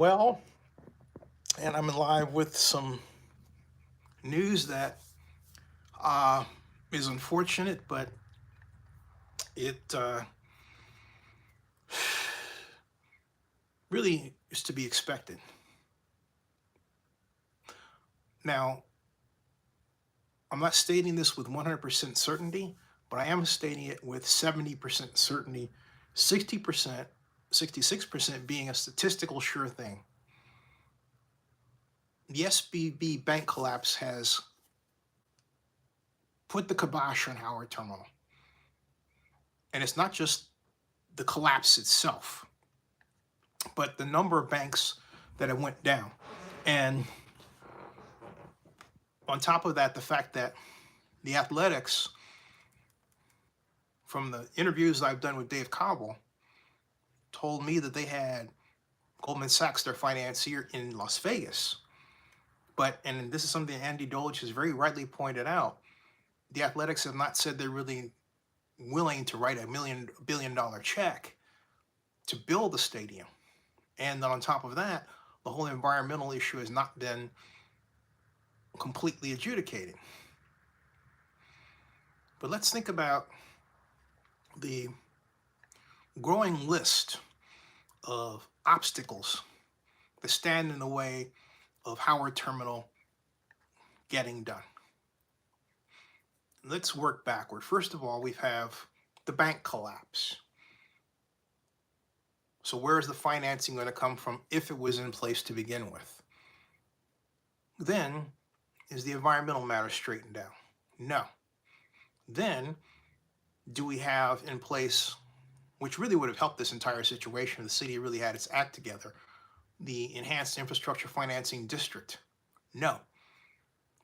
Well, and I'm live with some news that uh, is unfortunate, but it really is to be expected. Now, I'm not stating this with 100% certainty, but I am stating it with 70% certainty, 60%, 66% being a statistical sure thing. The SVB bank collapse has put the kibosh on Howard Terminal. And it's not just the collapse itself, but the number of banks that have went down. And on top of that, the fact that the Athletics, from the interviews I've done with Dave Cobble, told me that they had Goldman Sachs, their financier, in Las Vegas. But, and this is something Andy Dolich has very rightly pointed out, the Athletics have not said they're really willing to write $1 billion check to build the stadium. And then on top of that, the whole environmental issue has not been completely adjudicated. But let's think about the growing list of obstacles that stand in the way of Howard Terminal getting done. Let's work backward. First of all, we have the bank collapse. So where is the financing going to come from if it was in place to begin with? Then, is the environmental matter straightened out? No. Then, do we have in place, which really would have helped this entire situation if the city really had its act together, the Enhanced Infrastructure Financing District? No.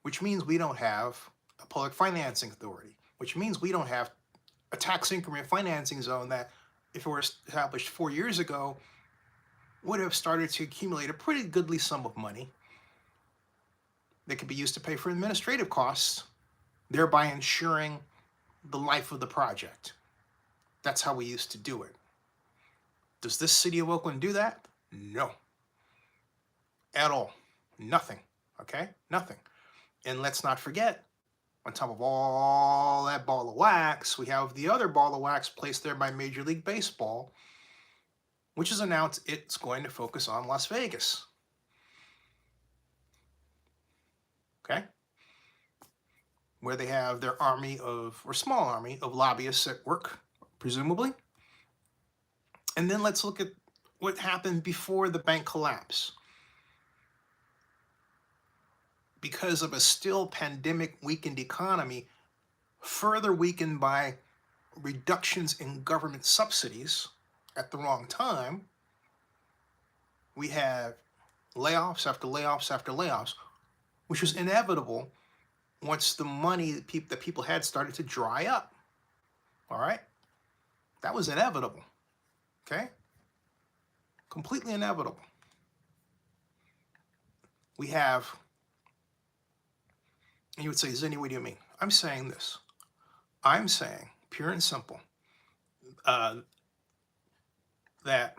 Which means we don't have a public financing authority, which means we don't have a tax increment financing zone that, if it were established 4 years ago, would have started to accumulate a pretty goodly sum of money that could be used to pay for administrative costs, thereby ensuring the life of the project. That's how we used to do it. Does this city of Oakland do that? No. At all. Nothing. Okay? Nothing. And let's not forget, on top of all that ball of wax, we have the other ball of wax placed there by Major League Baseball, which has announced it's going to focus on Las Vegas. Okay? Where they have their army of, or small army of lobbyists at work, presumably. And then let's look at what happened before the bank collapse. Because of a still pandemic weakened economy, further weakened by reductions in government subsidies at the wrong time, we have layoffs after layoffs after layoffs, which was inevitable once the money that people had started to dry up. All right? That was inevitable. Okay? Completely inevitable. We have, and you would say, Zinni, what do you mean? I'm saying this. I'm saying, pure and simple, that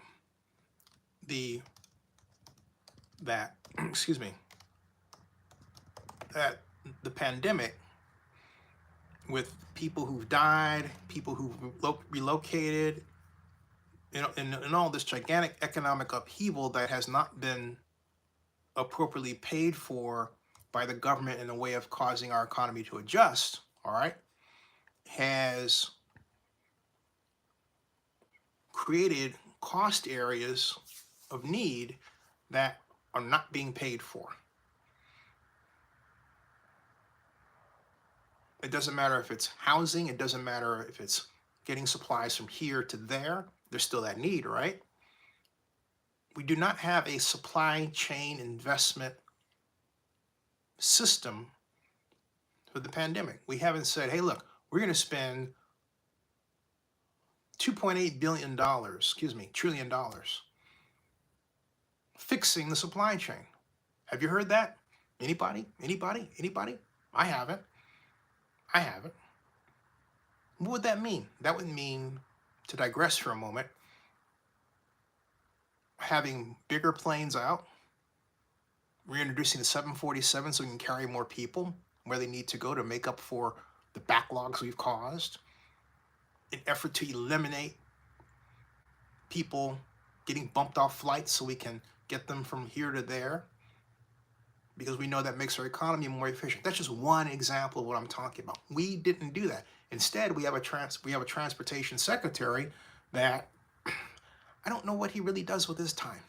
the pandemic, with people who've died, people who've relocated, and all this gigantic economic upheaval that has not been appropriately paid for by the government in a way of causing our economy to adjust, all right, has created cost areas of need that are not being paid for. It doesn't matter if it's housing, it doesn't matter if it's getting supplies from here to there, there's still that need, right? We do not have a supply chain investment system for the pandemic. We haven't said, hey, look, we're going to spend $2.8 billion, trillion dollars fixing the supply chain. Have you heard that? Anybody? Anybody? Anybody? I haven't. I haven't. What would that mean? That would mean, to digress for a moment, having bigger planes out, reintroducing the 747 so we can carry more people where they need to go to make up for the backlogs we've caused, in effort to eliminate people getting bumped off flights so we can get them from here to there, because we know that makes our economy more efficient. That's just one example of what I'm talking about. We didn't do that. Instead, we have a transportation secretary that I don't know what he really does with his time.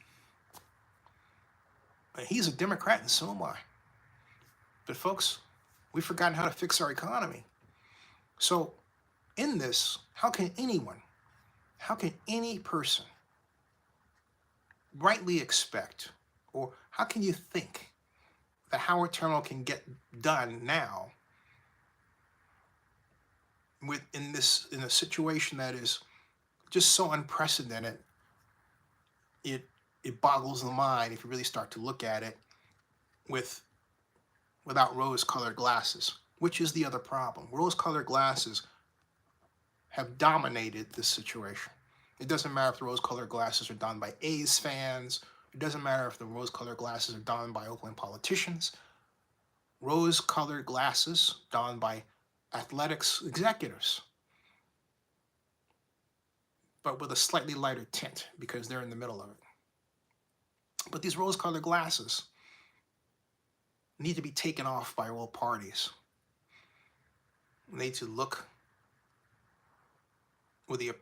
He's a Democrat and so am I. But folks, we've forgotten how to fix our economy. So in this, how can any person rightly expect, or how can you think that Howard Terminal can get done now in a situation that is just so unprecedented? It boggles the mind if you really start to look at it without rose-colored glasses, which is the other problem. Rose-colored glasses have dominated this situation. It doesn't matter if the rose-colored glasses are donned by A's fans. It doesn't matter if the rose-colored glasses are donned by Oakland politicians. Rose-colored glasses donned by athletics executives, but with a slightly lighter tint because they're in the middle of it. But these rose-colored glasses need to be taken off by all parties. They need to look with a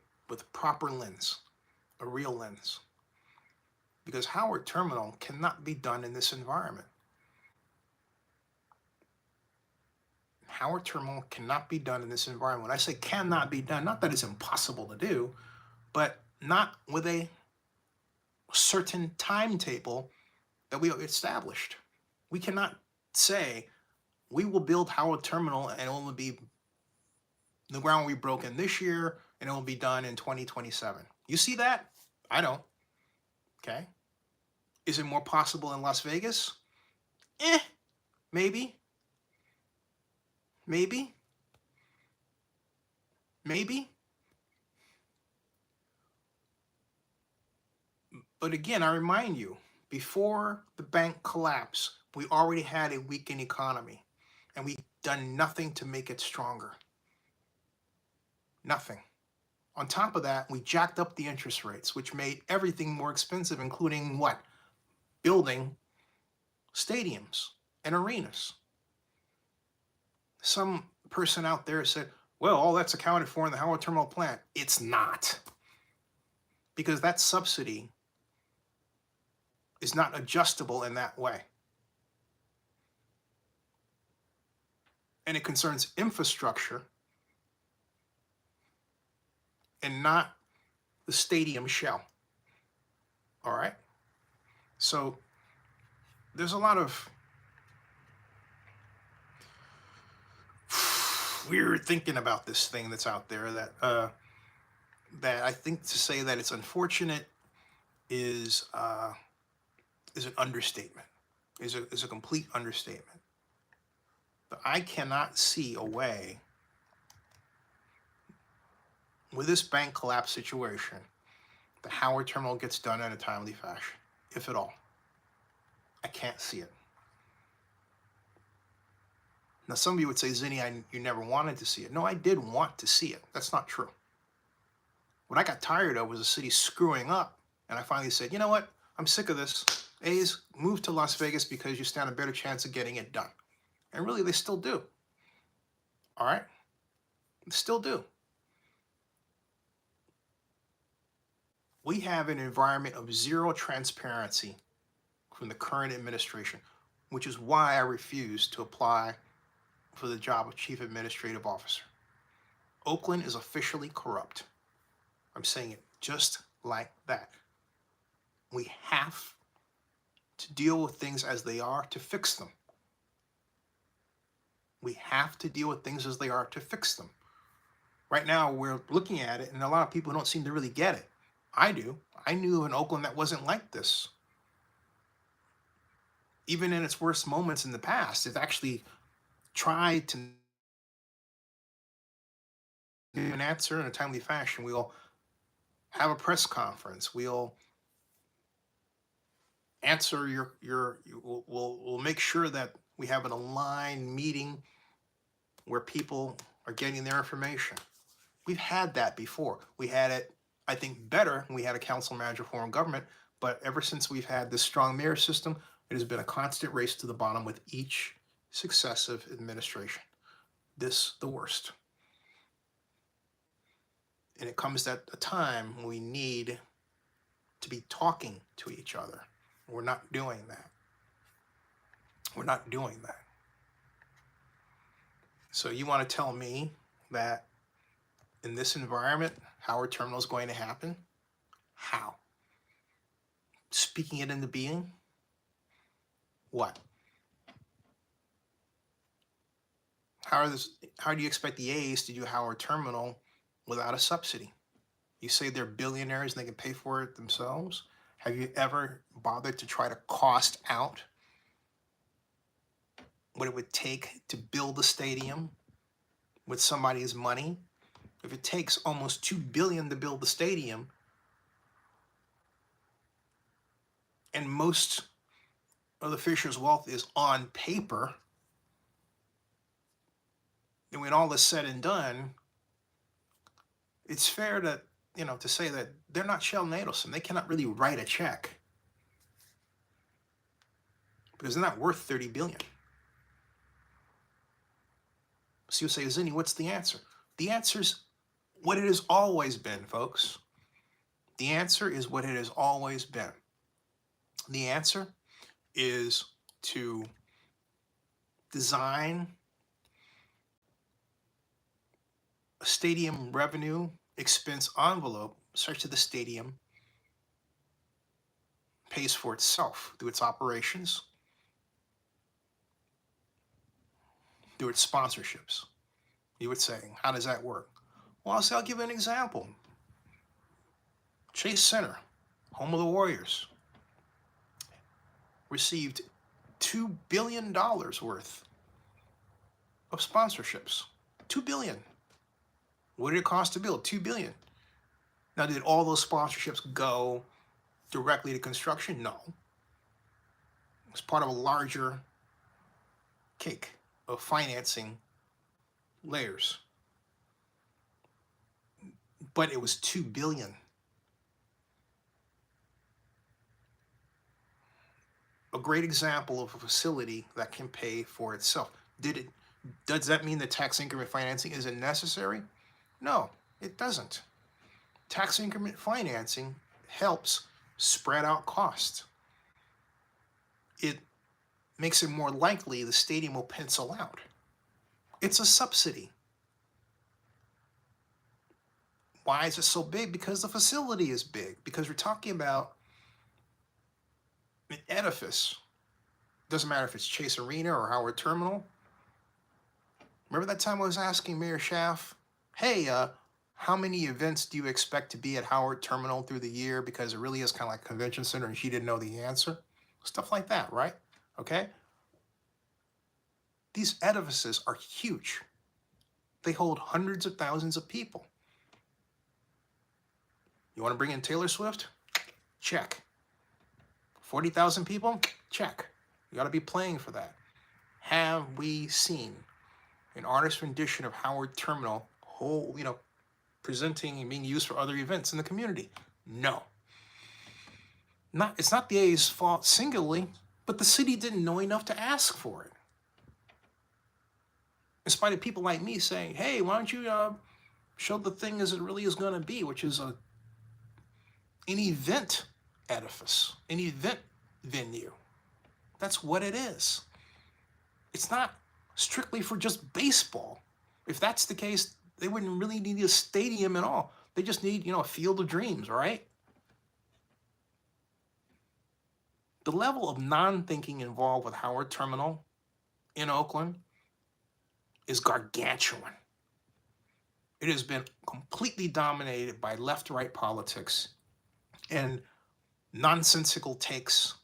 proper lens, a real lens. Because Howard Terminal cannot be done in this environment. Howard Terminal cannot be done in this environment. When I say cannot be done, not that it's impossible to do, but not with a certain timetable that we have established. We cannot say we will build Howard Terminal and it will be, the ground will be broken this year and it will be done in 2027. You see that? I don't. Okay. Is it more possible in Las Vegas? Maybe. Maybe. Maybe. But again, I remind you, before the bank collapse, we already had a weakened economy, and we've done nothing to make it stronger. Nothing. On top of that, we jacked up the interest rates, which made everything more expensive, including what? Building stadiums and arenas. Some person out there said, well, all that's accounted for in the Howard Terminal plant. It's not. Because that subsidy is not adjustable in that way. And it concerns infrastructure and not the stadium shell. All right? So there's a lot of weird thinking about this thing that's out there that I think to say that it's unfortunate is an understatement, is a complete understatement. But I cannot see a way with this bank collapse situation the Howard Terminal gets done in a timely fashion, if at all. I can't see it. Now, some of you would say, Zinni, you never wanted to see it. No, I did want to see it. That's not true. What I got tired of was the city screwing up, and I finally said, you know what? I'm sick of this. A's, move to Las Vegas because you stand a better chance of getting it done. And really, they still do. All right? They still do. We have an environment of zero transparency from the current administration, which is why I refuse to apply for the job of Chief Administrative Officer. Oakland is officially corrupt. I'm saying it just like that. We have to deal with things as they are to fix them. We have to deal with things as they are to fix them. Right now, we're looking at it, and a lot of people don't seem to really get it. I do. I knew an Oakland that wasn't like this. Even in its worst moments in the past, it actually tried to give an answer in a timely fashion. We'll have a press conference. We'll answer we'll make sure that we have an aligned meeting where people are getting their information. We've had that before. We had it, I think, better when we had a council manager form of government, but ever since we've had this strong mayor system, it has been a constant race to the bottom with each successive administration. This, the worst. And it comes at a time when we need to be talking to each other. We're not doing that. We're not doing that. So you want to tell me that in this environment, Howard Terminal is going to happen? How? Speaking it into being? What? How do you expect the A's to do Howard Terminal without a subsidy? You say they're billionaires and they can pay for it themselves? Have you ever bothered to try to cost out what it would take to build a stadium with somebody's money? If it takes almost $2 billion to build the stadium, and most of the Fisher's wealth is on paper, and when all is said and done, it's fair to, to say that they're not Sheldon Adelson. They cannot really write a check because they're not worth $30 billion. So you say, Zinni, what's the answer? The answer's what it has always been, folks. The answer is what it has always been. The answer is to design a stadium revenue expense envelope such that the stadium pays for itself through its operations, through its sponsorships. You would say, how does that work? Well, I'll give you an example. Chase Center, home of the Warriors, received $2 billion worth of sponsorships. $2 billion. What did it cost to build? $2 billion. Now, did all those sponsorships go directly to construction? No. It was part of a larger cake of financing layers. But it was $2 billion. A great example of a facility that can pay for itself. Does that mean that tax increment financing isn't necessary? No, it doesn't. Tax increment financing helps spread out costs. It makes it more likely the stadium will pencil out. It's a subsidy. Why is it so big? Because the facility is big. Because we're talking about an edifice. Doesn't matter if it's Chase Arena or Howard Terminal. Remember that time I was asking Mayor Schaaf, hey, how many events do you expect to be at Howard Terminal through the year? Because it really is kind of like a convention center, and she didn't know the answer. Stuff like that, right? Okay? These edifices are huge. They hold hundreds of thousands of people. You want to bring in Taylor Swift? Check. 40,000 people? Check. You got to be playing for that. Have we seen an artist rendition of Howard Terminal presenting and being used for other events in the community? No. It's not the A's fault singularly, but the city didn't know enough to ask for it. In spite of people like me saying, hey, why don't you show the thing as it really is going to be, which is an event edifice, an event venue. That's what it is. It's not strictly for just baseball. If that's the case, they wouldn't really need a stadium at all. They just need, a field of dreams, right? The level of non-thinking involved with Howard Terminal in Oakland is gargantuan. It has been completely dominated by left-right politics and nonsensical takes,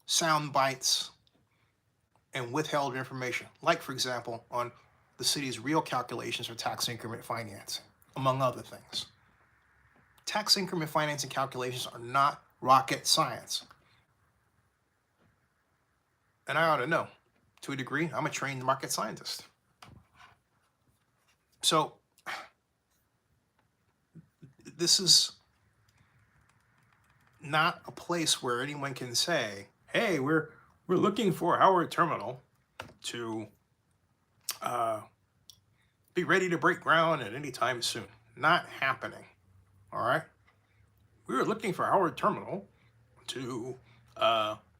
sound bites, and withheld information, like, for example, on the city's real calculations for tax increment financing, among other things. Tax increment financing calculations are not rocket science. And I ought to know. To a degree, I'm a trained market scientist. So this is not a place where anyone can say, hey, we're looking for Howard Terminal to be ready to break ground at any time soon. Not happening. All right? We're looking for Howard Terminal to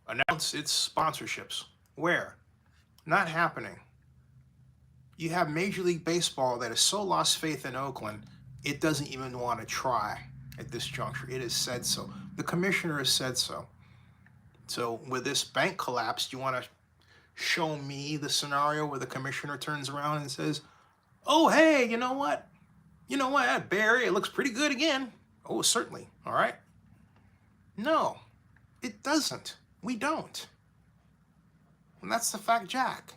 announce its sponsorships. Where? Not happening. You have Major League Baseball that has so lost faith in Oakland, it doesn't even want to try at this juncture. It has said so. The commissioner has said so. So with this bank collapse, do you want to show me the scenario where the commissioner turns around and says, oh, hey, you know what? You know what, that Bay Area looks pretty good again. Oh, certainly. All right. No, it doesn't. We don't. And that's the fact, Jack.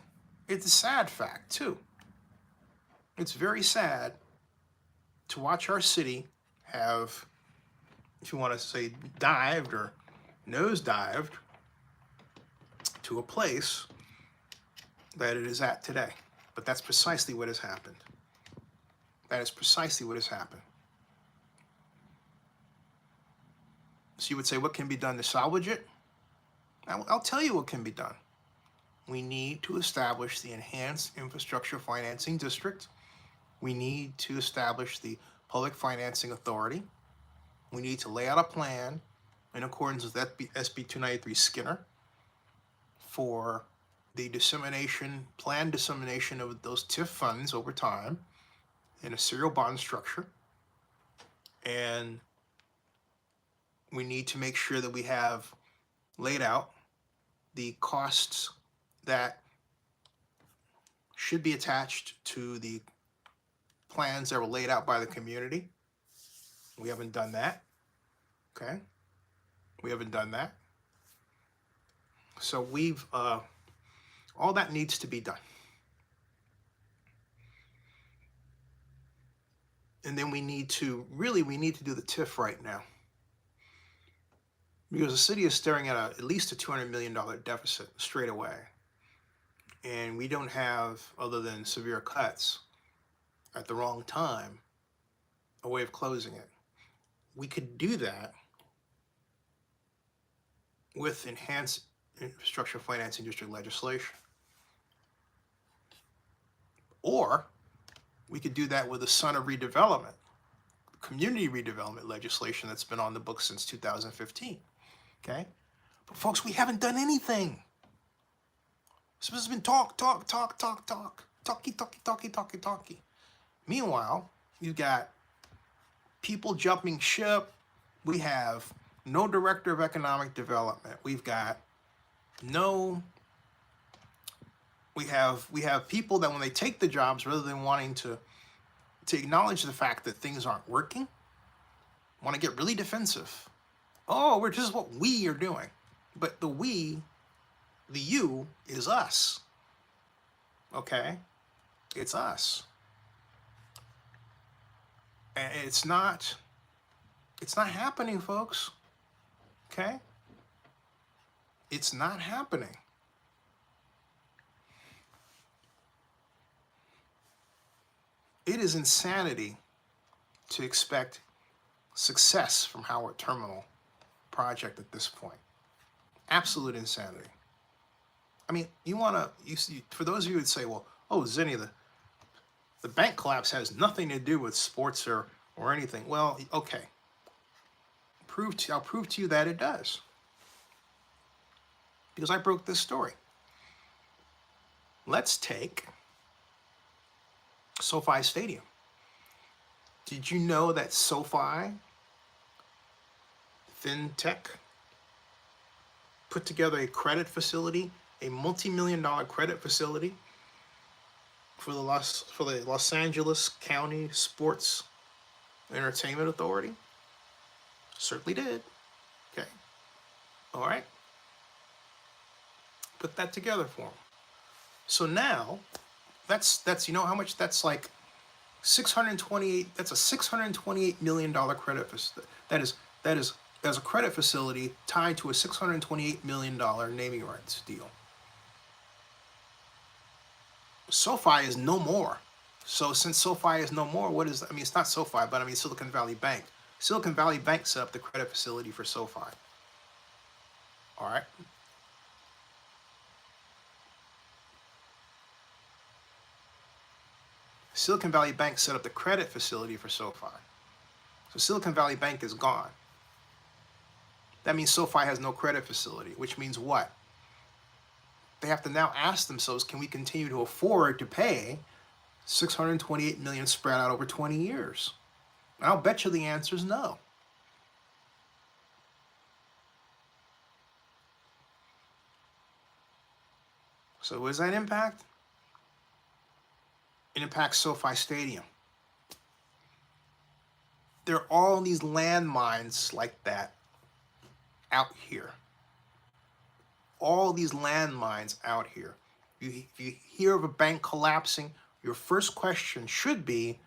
It's a sad fact, too. It's very sad to watch our city have, if you want to say, dived or nosedived to a place that it is at today. But that's precisely what has happened. That is precisely what has happened. So you would say, what can be done to salvage it? I'll tell you what can be done. We need to establish the Enhanced Infrastructure Financing District. We need to establish the Public Financing Authority. We need to lay out a plan in accordance with SB 293 Skinner for the planned dissemination of those TIF funds over time in a serial bond structure. And we need to make sure that we have laid out the costs that should be attached to the plans that were laid out by the community. We haven't done that. Okay? We haven't done that. So we've, all that needs to be done. And then we need to do the TIF right now. Because the city is staring at at least a $200 million deficit straight away. And we don't have, other than severe cuts at the wrong time, a way of closing it. We could do that with Enhanced Infrastructure Financing District legislation. Or we could do that with the Son of Redevelopment, community redevelopment legislation that's been on the books since 2015. Okay? But folks, we haven't done anything. So this has been talk. Talky. Meanwhile, you've got people jumping ship. We have no director of economic development. We have people that when they take the jobs, rather than wanting to acknowledge the fact that things aren't working, want to get really defensive. Oh, this is what we are doing. But the we, the you, is us. Okay? It's us. And it's not happening, folks. Okay? It's not happening. It is insanity to expect success from Howard Terminal project at this point. Absolute insanity. I mean, for those of you who would say, well, oh, Zinni, the bank collapse has nothing to do with sports or anything. Well, okay. I'll prove to you that it does. Because I broke this story. Let's take SoFi Stadium. Did you know that SoFi FinTech put together a credit facility, a multi-million-dollar credit facility for the Los Angeles County Sports Entertainment Authority? Certainly did. Okay. All right. Put that together for them. So now, that's you know how much that's like? That's a $628 million credit facility. That is a credit facility tied to a $628 million naming rights deal. SoFi is no more. So since SoFi is no more, what is, I mean, it's not SoFi, but I mean Silicon Valley Bank. Silicon Valley Bank set up the credit facility for SoFi. All right. Silicon Valley Bank set up the credit facility for SoFi. So Silicon Valley Bank is gone. That means SoFi has no credit facility, which means what? They have to now ask themselves, can we continue to afford to pay $628 million spread out over 20 years? And I'll bet you the answer is no. So what does that impact? It impacts SoFi Stadium. There are all these landmines like that out here. All these landmines out here. If you hear of a bank collapsing, your first question should be,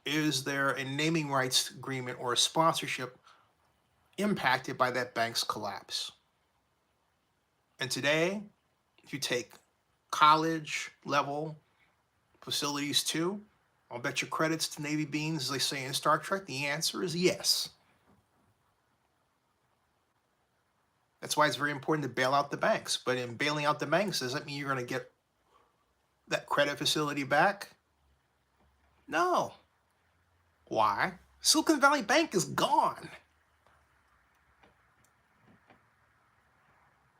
is there a naming rights agreement or a sponsorship impacted by that bank's collapse? And today, if you take college level facilities too, I'll bet your credits to Navy beans, as they say in Star Trek, the answer is yes. That's why it's very important to bail out the banks. But in bailing out the banks, does that mean you're going to get that credit facility back? No. Why? Silicon Valley Bank is gone.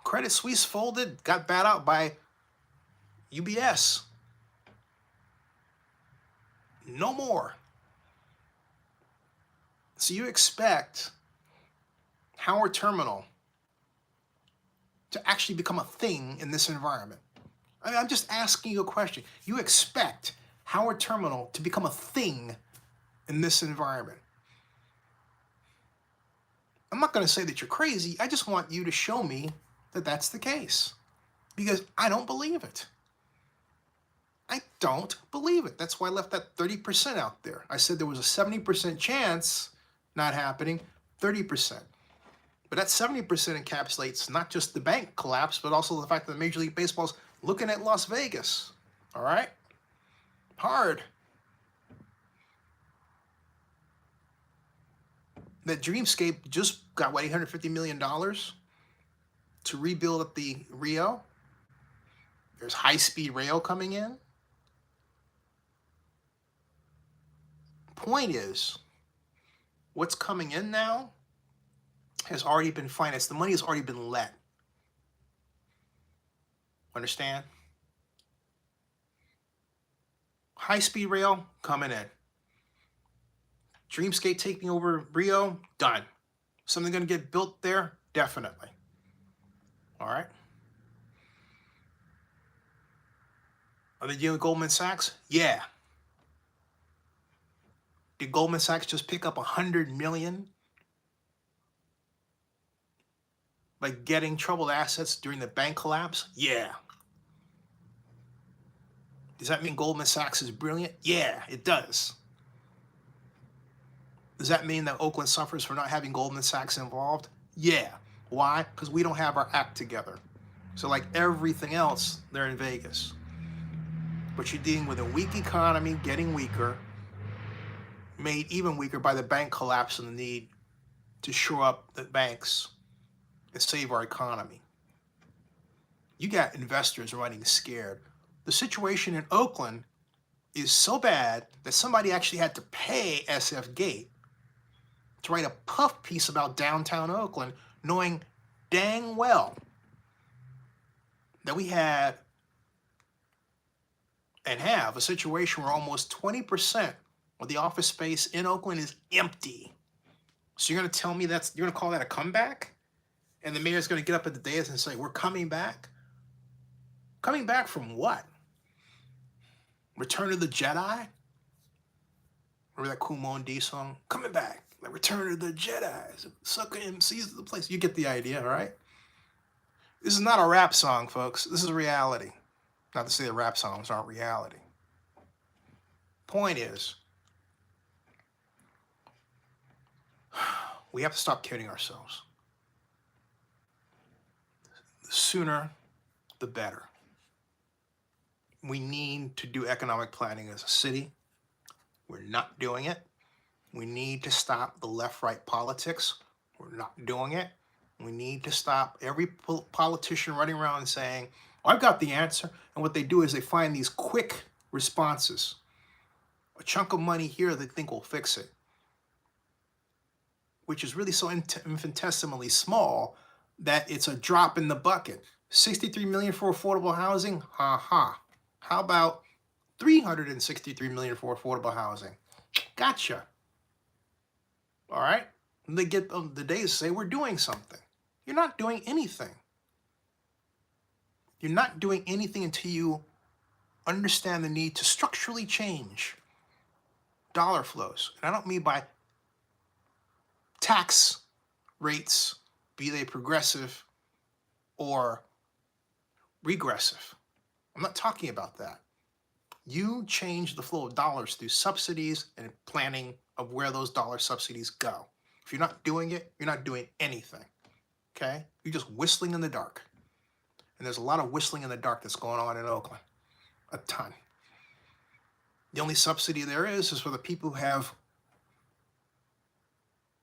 Credit Suisse folded, got bought out by UBS. No more. So you expect Howard Terminal to actually become a thing in this environment? I mean, I'm just asking you a question. You expect Howard Terminal to become a thing in this environment? I'm not going to say that you're crazy. I just want you to show me that that's the case, because I don't believe it. I don't believe it. That's why I left that 30% out there. I said there was a 70% chance not happening, 30%. But that 70% encapsulates not just the bank collapse, but also the fact that Major League Baseball's looking at Las Vegas. All right? Hard. That Dreamscape just got, what, $850 million to rebuild at the Rio? There's high-speed rail coming in. Point is, what's coming in now has already been financed. The money has already been let. Understand? High-speed rail coming in. Dreamscape taking over Rio, done. Something going to get built there? Definitely. All right. Are they dealing with Goldman Sachs? Yeah. Did Goldman Sachs just pick up $100 million by getting troubled assets during the bank collapse? Yeah. Does that mean Goldman Sachs is brilliant? Yeah, it does. Does that mean that Oakland suffers for not having Goldman Sachs involved? Yeah. Why? Because we don't have our act together. So like everything else, they're in Vegas. But you're dealing with a weak economy getting weaker, made even weaker by the bank collapse and the need to shore up the banks and save our economy. You got investors running scared. The situation in Oakland is so bad that somebody actually had to pay SF Gate to write a puff piece about downtown Oakland, knowing dang well that we had and have a situation where almost 20% of the office space in Oakland is empty. So you're going to tell me you're going to call that a comeback? And the mayor's going to get up at the dais and say, we're coming back? Coming back from what? Return of the Jedi? Remember that cool Moon D song? Coming back. Like Return of the Jedi. Sucker MCs the place. You get the idea, all right? This is not a rap song, folks. This is reality. Not to say that rap songs aren't reality. Point is, we have to stop kidding ourselves. The sooner, the better. We need to do economic planning as a city. We're not doing it. We need to stop the left-right politics. We're not doing it. We need to stop every politician running around saying, oh, I've got the answer. And what they do is they find these quick responses. A chunk of money here they think will fix it, which is really so infinitesimally small that it's a drop in the bucket. 63 million for affordable housing? Ha ha. How about 363 million for affordable housing? Gotcha. All right. And they get the days to say we're doing something. You're not doing anything. You're not doing anything until you understand the need to structurally change dollar flows. And I don't mean by tax rates, be they progressive or regressive. I'm not talking about that. You change the flow of dollars through subsidies and planning of where those dollar subsidies go. If you're not doing it, you're not doing anything. Okay? You're just whistling in the dark. And there's a lot of whistling in the dark that's going on in Oakland. A ton. The only subsidy there is for the people who have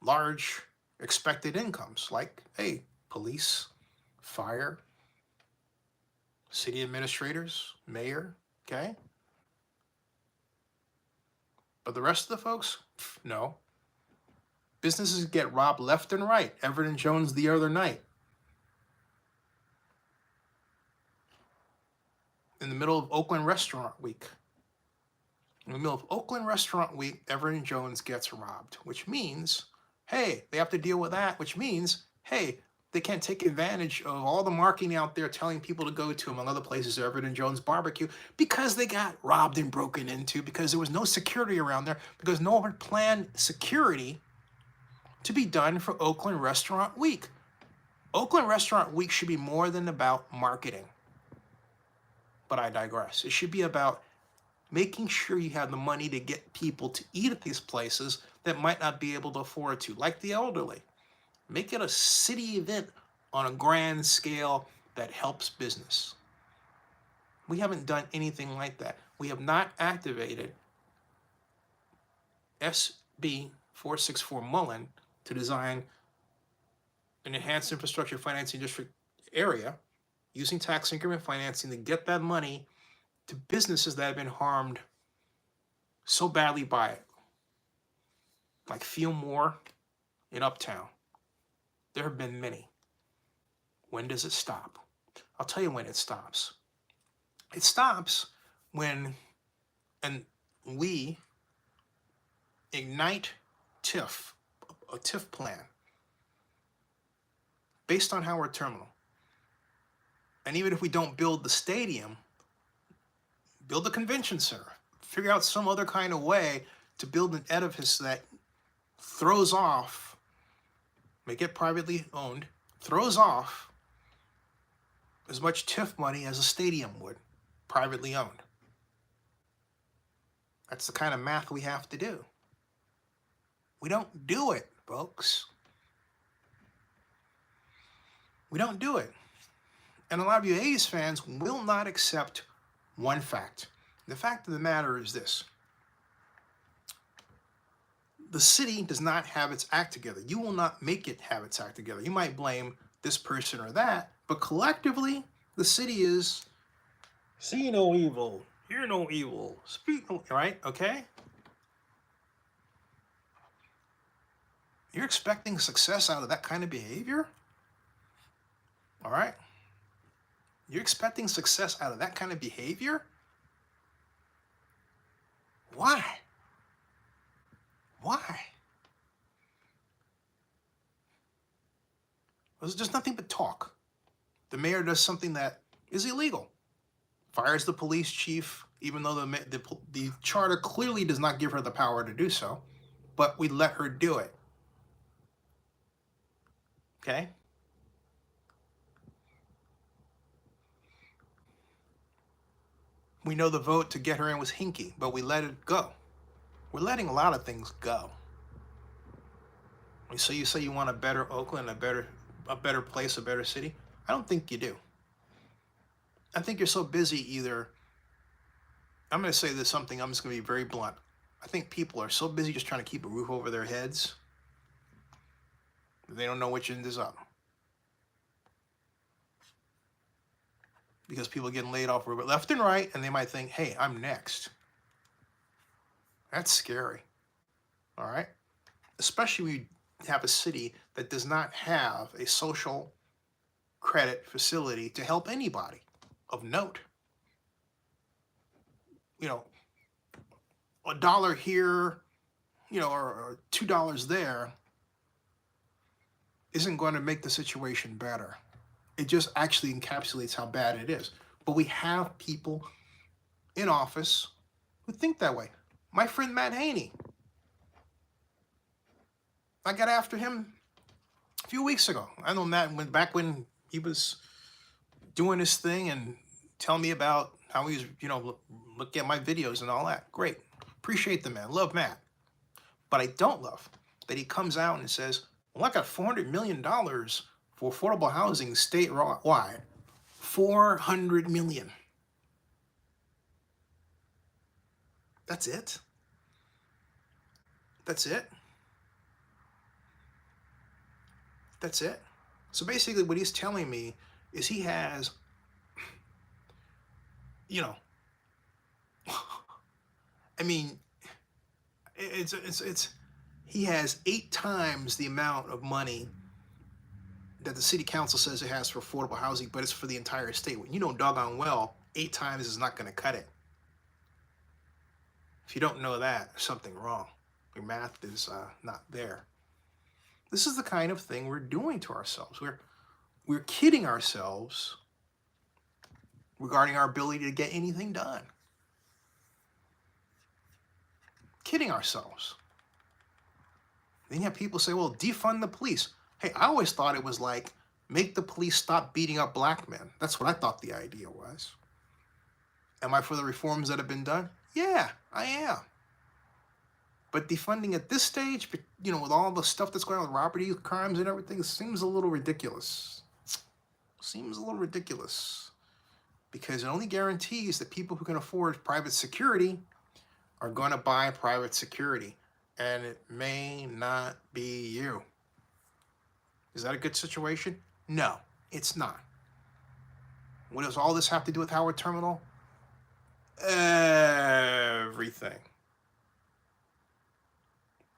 large expected incomes, like, hey, police, fire, city administrators, mayor, okay? But the rest of the folks, no. Businesses get robbed left and right. Everett and Jones the other night. In the middle of Oakland Restaurant Week. In the middle of Oakland Restaurant Week, Everett and Jones gets robbed, which means, hey, they have to deal with that, which means, hey, they can't take advantage of all the marketing out there telling people to go to, among other places, Everett and Jones Barbecue, because they got robbed and broken into, because there was no security around there, because no one planned security to be done for Oakland Restaurant Week. Oakland Restaurant Week should be more than about marketing. But I digress. It should be about making sure you have the money to get people to eat at these places that might not be able to afford to, like the elderly. Make it a city event on a grand scale that helps business. We haven't done anything like that. We have not activated SB 464 Mullen to design an enhanced infrastructure financing district area using tax increment financing to get that money to businesses that have been harmed so badly by it. Like Fillmore in Uptown. There have been many. When does it stop? I'll tell you when it stops. It stops when we ignite TIF, a TIF plan, based on Howard Terminal. And even if we don't build the stadium, build a convention center, figure out some other kind of way to build an edifice that throws off, make it privately owned, throws off as much TIF money as a stadium would, privately owned. That's the kind of math we have to do. We don't do it, folks. We don't do it. And a lot of you A's fans will not accept one fact. The fact of the matter is this. The city does not have its act together. You will not make it have its act together. You might blame this person or that, but collectively, the city is see no evil, hear no evil, speak no, right? Okay? You're expecting success out of that kind of behavior? All right? You're expecting success out of that kind of behavior? Why? Why? There's just nothing but talk. The mayor does something that is illegal. Fires the police chief, even though the charter clearly does not give her the power to do so, but we let her do it. Okay? We know the vote to get her in was hinky, but we let it go. We're letting a lot of things go. So you say you want a better Oakland, a better place, a better city? I don't think you do. I think you're so busy either I'm going to say this something, I'm just going to be very blunt. I think people are so busy just trying to keep a roof over their heads, they don't know which end is up. Because people are getting laid off left and right, and they might think, hey, I'm next. That's scary. All right? Especially when you have a city that does not have a social credit facility to help anybody of note. You know, $1 here, or $2 there isn't going to make the situation better. It just actually encapsulates how bad it is. But we have people in office who think that way. My friend Matt Haney, I got after him a few weeks ago. I know Matt went back when he was doing his thing and telling me about how he was, look at my videos and all that. Great. Appreciate the man. Love Matt. But I don't love that he comes out and says, well, I got $400 million for affordable housing statewide. $400 million. That's it? That's it? That's it? So basically what he's telling me is he has, I mean, he has 8 times the amount of money that the city council says it has for affordable housing, but it's for the entire state. You know doggone well, 8 times is not going to cut it. If you don't know that, there's something wrong. Your math is not there. This is the kind of thing we're doing to ourselves. We're kidding ourselves regarding our ability to get anything done. Kidding ourselves. Then you have people say, well, defund the police. Hey, I always thought it was like, make the police stop beating up black men. That's what I thought the idea was. Am I for the reforms that have been done? Yeah, I am. But defunding at this stage, with all the stuff that's going on with robbery crimes and everything, seems a little ridiculous. Seems a little ridiculous. Because it only guarantees that people who can afford private security are going to buy private security. And it may not be you. Is that a good situation? No, it's not. What does all this have to do with Howard Terminal? Everything.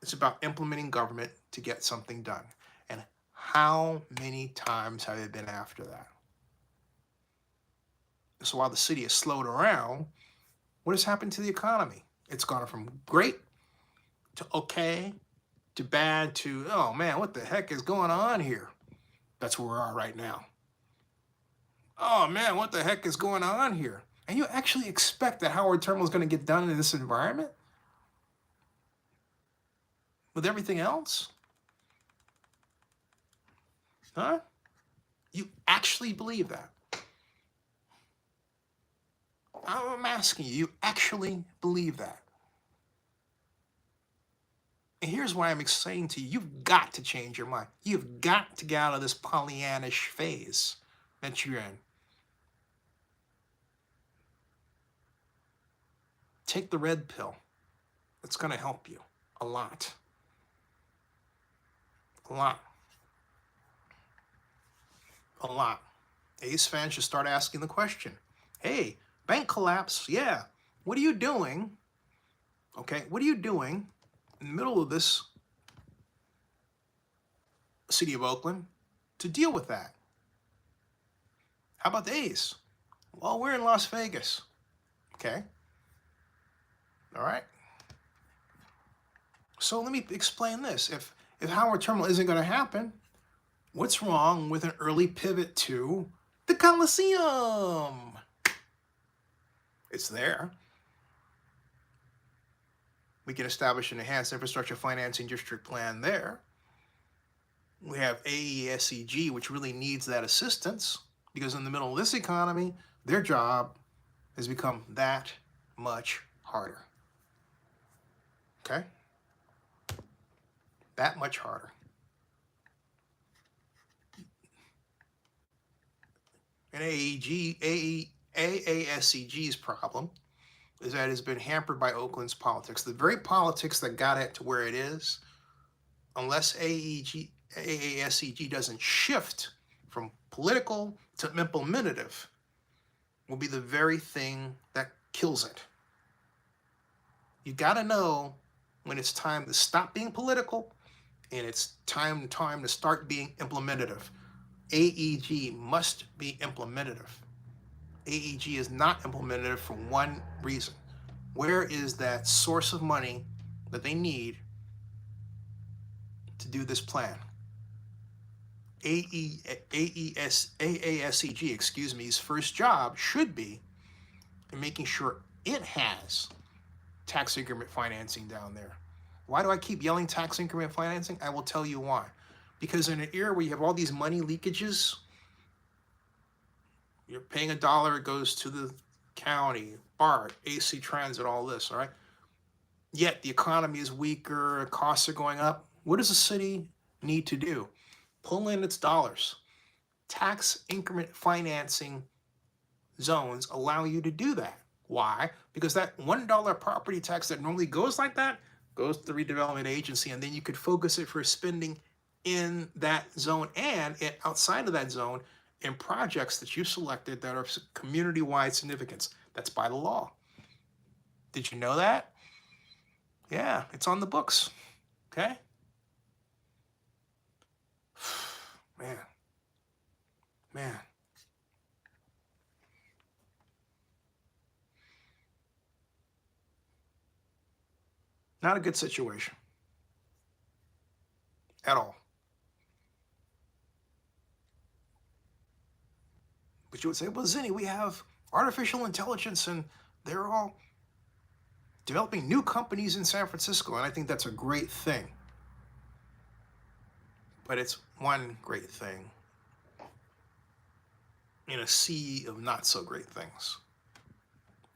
It's about implementing government to get something done. And how many times have they been after that? So while the city has slowed around, what has happened to the economy? It's gone from great to okay to bad to, oh man, what the heck is going on here? That's where we are right now. Oh man, what the heck is going on here? And you actually expect that Howard Terminal is going to get done in this environment? With everything else? Huh? You actually believe that? I'm asking you, you actually believe that? And here's why I'm saying to you, you've got to change your mind. You've got to get out of this Pollyannish phase that you're in. Take the red pill. It's going to help you a lot. A lot. A lot. Ace fans should start asking the question, hey, bank collapse, yeah. What are you doing? Okay, what are you doing in the middle of this city of Oakland to deal with that? How about the A's? Well, we're in Las Vegas. Okay. All right. So let me explain this. If Howard Terminal isn't going to happen, what's wrong with an early pivot to the Coliseum? It's there. We can establish an enhanced infrastructure financing district plan there. We have AESEG, which really needs that assistance because in the middle of this economy, their job has become that much harder. Okay? That much harder. And AASEG's problem is that it's been hampered by Oakland's politics. The very politics that got it to where it is, unless AASEG doesn't shift from political to implementative, will be the very thing that kills it. You got to know when it's time to stop being political and it's time to start being implementative. AEG must be implementative. AEG is not implementative for one reason. Where is that source of money that they need to do this plan? AASEG's first job should be in making sure it has tax increment financing down there. Why do I keep yelling tax increment financing? I will tell you why. Because in an era where you have all these money leakages, you're paying $1, it goes to the county, BART, AC Transit, all this, all right? Yet the economy is weaker, costs are going up. What does the city need to do? Pull in its dollars. Tax increment financing zones allow you to do that. Why? Because that $1 property tax that normally goes like that goes to the redevelopment agency, and then you could focus it for spending in that zone and outside of that zone in projects that you selected that are community-wide significance. That's by the law. Did you know that? Yeah, it's on the books. Okay? Man. Not a good situation at all. But you would say, well, Zinni, we have artificial intelligence and they're all developing new companies in San Francisco. And I think that's a great thing. But it's one great thing in a sea of not so great things.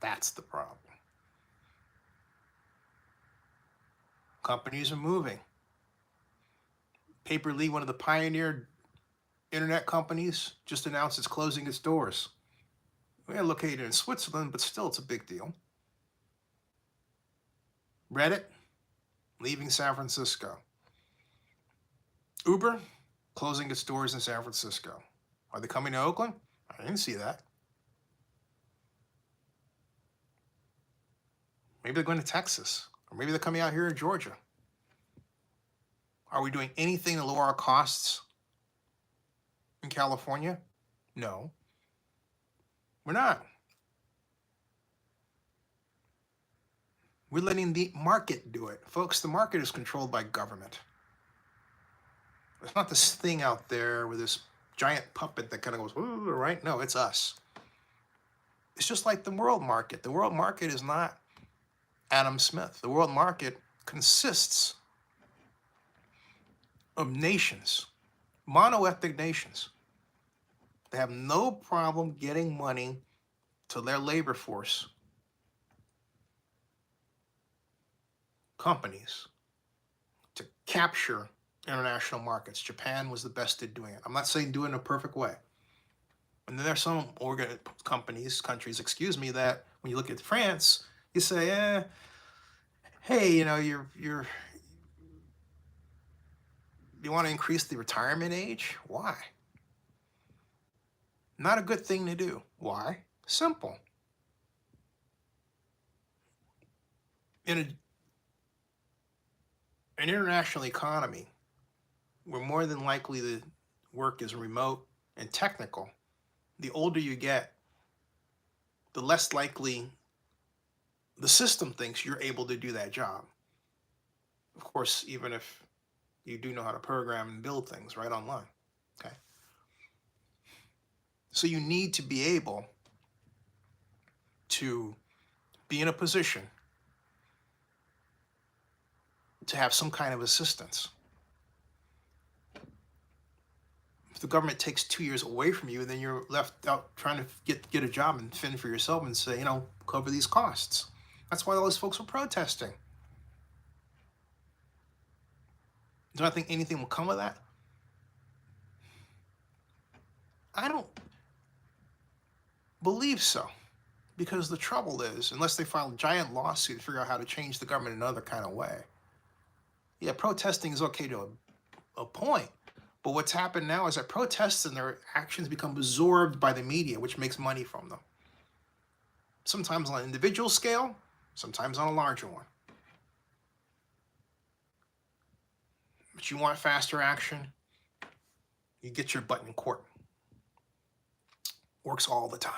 That's the problem. Companies are moving. Paperly, one of the pioneer internet companies, just announced it's closing its doors. We're located in Switzerland, but still it's a big deal. Reddit, leaving San Francisco. Uber, closing its doors in San Francisco. Are they coming to Oakland? I didn't see that. Maybe they're going to Texas, or maybe they're coming out here in Georgia. Are we doing anything to lower our costs in California? No, we're not. We're letting the market do it. Folks, the market is controlled by government. It's not this thing out there with this giant puppet that kind of goes, ooh, right? No, it's us. It's just like the world market. The world market is not Adam Smith. The world market consists of nations, monoethnic nations. They have no problem getting money to their labor force, companies, to capture international markets. Japan was the best at doing it. I'm not saying do it in a perfect way. And then there's some countries, that when you look at France, you say, hey, you know, you want to increase the retirement age? Why? Not a good thing to do. Why? Simple. In an international economy, where more than likely the work is remote and technical, the older you get, the less likely the system thinks you're able to do that job. Of course, even if you do know how to program and build things right online. Okay. So you need to be able to be in a position to have some kind of assistance. If the government takes 2 years away from you, then you're left out trying to get a job and fend for yourself and say, you know, cover these costs. That's why all those folks were protesting. Do I think anything will come of that? I don't believe so. Because the trouble is, unless they file a giant lawsuit to figure out how to change the government in another kind of way, yeah, protesting is okay to a point. But what's happened now is that protests and their actions become absorbed by the media, which makes money from them. Sometimes on an individual scale, sometimes on a larger one. But you want faster action, you get your butt in court. Works all the time.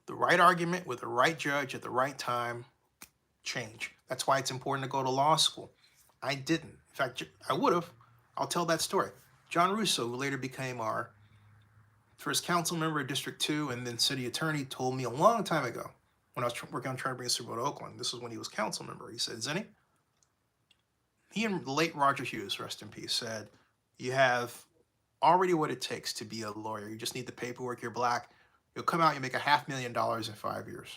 The right argument with the right judge at the right time, change. That's why it's important to go to law school. I didn't. In fact, I would have. I'll tell that story. John Russo, who later became our first council member of District 2 and then city attorney, told me a long time ago when I was working on trying to bring a Super Bowl to Oakland. This was when he was council member. He said, Zenny, he and the late Roger Hughes, rest in peace, said, you have already what it takes to be a lawyer. You just need the paperwork. You're black. You'll come out, you make $500,000 in 5 years.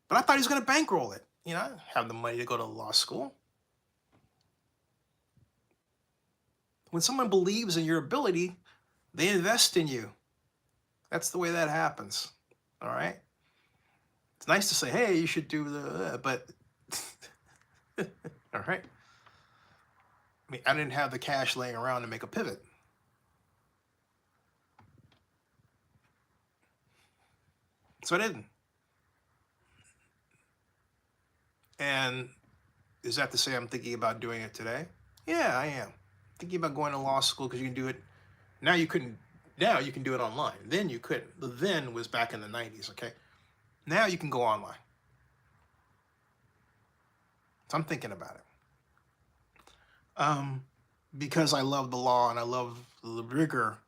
But I thought he was going to bankroll it. You know, have the money to go to law school. When someone believes in your ability, they invest in you. That's the way that happens. All right? It's nice to say, hey, you should do but all right? I mean, I didn't have the cash laying around to make a pivot. So I didn't. And is that to say I'm thinking about doing it today? Yeah, I am. Thinking about going to law school because you can do it. Now you can do it online. Then you couldn't. The then was back in the 90s, okay? Now you can go online. So I'm thinking about it. Because I love the law and I love the rigor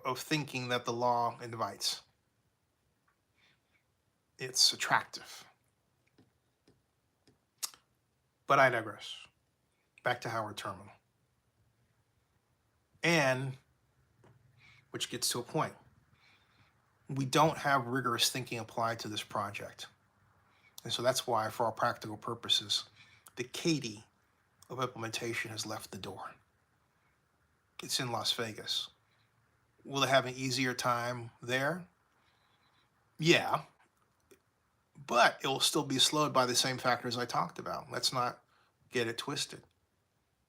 of thinking that the law invites. It's attractive. But I digress. Back to Howard Terminal. And, which gets to a point, we don't have rigorous thinking applied to this project. And so that's why, for all practical purposes, the Katie of implementation has left the door. It's in Las Vegas. Will it have an easier time there? Yeah. But it will still be slowed by the same factors I talked about. Let's not get it twisted.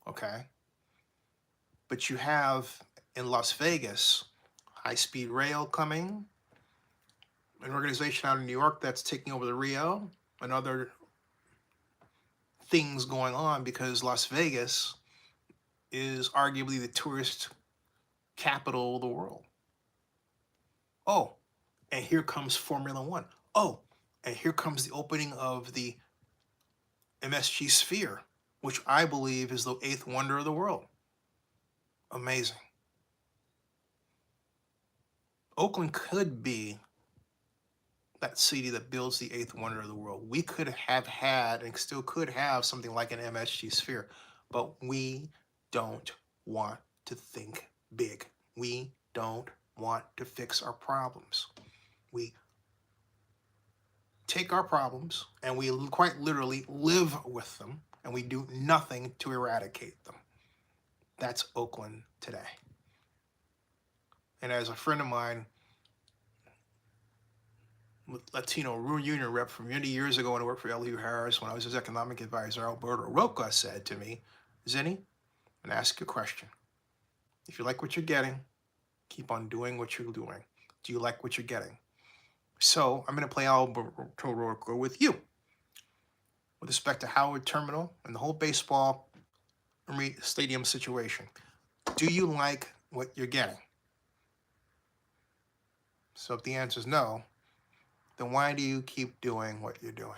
Okay? But you have in Las Vegas high-speed rail coming, an organization out in New York that's taking over the Rio, and other things going on because Las Vegas is arguably the tourist capital of the world. Oh, and here comes Formula One. Oh, and here comes the opening of the MSG Sphere, which I believe is the 8th wonder of the world. Amazing. Oakland could be that city that builds the 8th wonder of the world. We could have had and still could have something like an MSG Sphere, but we don't want to think big. We don't want to fix our problems. We take our problems and we quite literally live with them, and we do nothing to eradicate them. That's Oakland today. And as a friend of mine, Latino union rep from many years ago when I worked for L.U. Harris, when I was his economic advisor, Alberto Roca, said to me, Zenny, I'm going to ask you a question. If you like what you're getting, keep on doing what you're doing. Do you like what you're getting? So I'm going to play Alberto Roca with you with respect to Howard Terminal and the whole baseball stadium situation. Do you like what you're getting? So if the answer is no, then why do you keep doing what you're doing?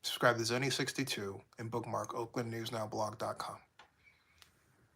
Subscribe to Zenny62 and bookmark OaklandNewsNowBlog.com.